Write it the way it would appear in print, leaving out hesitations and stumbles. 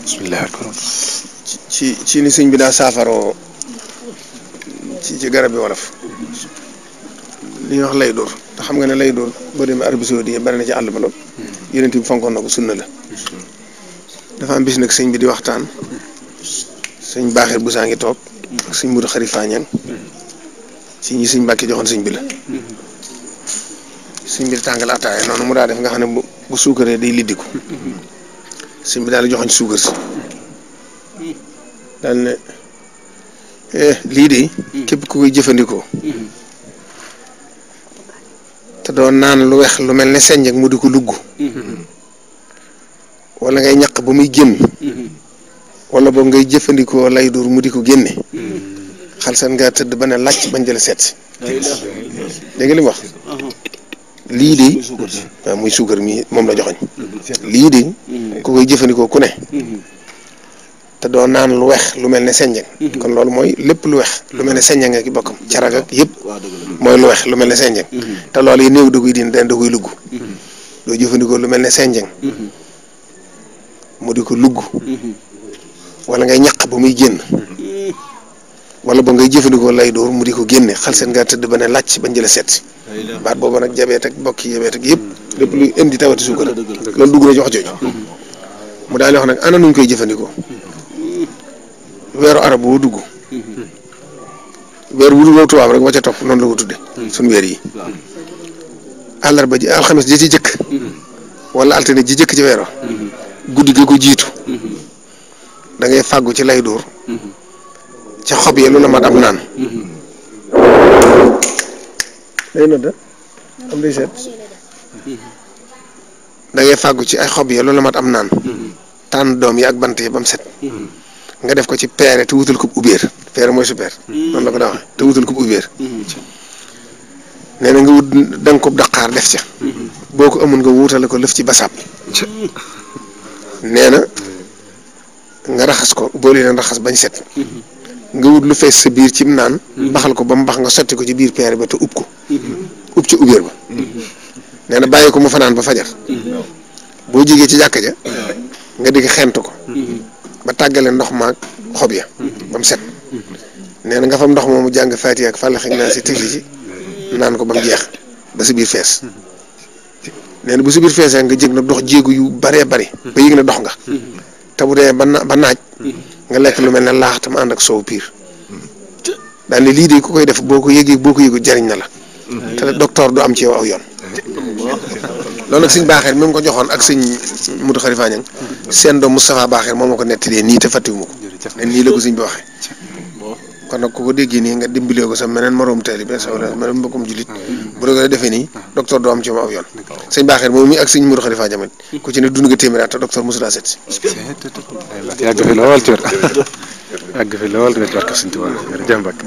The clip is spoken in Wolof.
bismillah. ci ni sëñ bi daa saafaroo ci garab yi wolof li ñuy wax lay dóor te xam nga ne lay dóor boo demee Arabie Saoudite bari na ci àll ba lool yonent bi fonkoon na ko sunna la. dafa am bis nag sëñ bi di waxtaan sëñ baaxir bu saa ngi toog ak sëñ Mudu Xarifa Ñaŋ ci ñi sëñ Mbàkke joxoon sëñ bi la. sëñ bi di tàngal ataaya noonu mu daa def nga xam ne bu suukaree day liddiku sëñ bi daal di joxoñ suukar si daal ne lii de képp ku koy jëfandikoo te doon naan lu weex lu mel ne seññ ak mu di ko lugg wala ngay ñaq ba muy génn wala boog ngay jëfandikoo lay dur mu di ko génne xalsan nga tëdd ba ne làcc bañ jële seet si dégg nga li mu wax lii de waaw muy suukar mi moom la joxoñ lii de ku koy jëfandikoo ku ne te doo naan lu weex lu mel ne senjeng kon loolu mooy lépp lu weex lu mel ne senjeng ak i bokkam carag ak yëpp mooy lu weex lu mel ne senjeng te loolu yi néew da koy diin da koy lugg doo jëfandikoo lu mel ne senjeng mu di ko lugg wala ngay ñaq ba muy génn wala ba ngay jëfandikoo lay dóor mu di ko génne xal seen nga tëdd ba ne làcc bañ jële seet baat boobu nag jabeet ak bokki jabeet ak yëpp lépp luy indi tawati suukar loolu dugg na ci wax jooju mu daal di wax nag ana nuñ koy jëfandikoo weeru arab woo dugg weer wu dugg tubaab rek wa ca topp noonu la ko tudde suñ weer yi àllarba ji alxames ji ci jëkk wala altine ji jëkk ci weero guddi gi ko jiitu da ngay fàggu ci lay dóor ca xob yi lu la mat am naan day nodda am day seet da ngay fàggu ci ay xob yi lu la mat am naan tànn doom yi ak bant yi ba mu set nga def ko ci peere te wutal ko ubbeer peere mooy super noonu la ko daa waxee te wutal ko ubbeer nee na nga wut da nga ko daqaar def ca boo ko amul nga wutale ko lëf ci basaab nee na nga raxas ko boole leen raxas bañ set nga wut lu fees sa biir ci naan baxal ko ba mu bax nga sotti ko ci biir peere ba te ub ko ub ca ubbeer ba nee na bàyyi ko mu fanaan ba fajar boo jógee ci jàkka ja nga digg xent ko ba tàggale ndox maag xob ya ba mu set nee na nga fam ndox moomu jàng Faatiha ak Fàllax ak Naas si tifli ci naan ko ba mu jeex ba si biir fees nee na bu si biir feesee nga jég nag dox jéegu yu baree bari ba yëg na dox nga te bu dee ba naaj nga lekk lu mel ne laax tam ànd ak soow piir daal ne lii de ku koy def boo ko yëgee boo ko yëgu jariñ na la te docteur du am ci yow aw yoon loolu nag sëñ Baaxeer mi mu ko joxoon ak sëñ Mudu Xarifa Ñaŋ seen doom Moustapha Baaxeer moo ma ko nettalee nii te fàttiwuma ko ne nii la ko sëñ bi waxee kon nag ku ko déggee nii nga dimbalee ko sa meneen moroom taalibe sa wala meneen mbokkum jullit bu doon defee nii docteur du am ci moom aw yoon sëñ Baaxeer moom mi ak sëñ Mudu Xarifa Ñaŋ ku ci ne dund nga téeméer te docteur mosu laa seet si. yàgg fi lool ci wér yàgg fi lool rek barke Sëñ Tuubaa jërëjëf Mbacke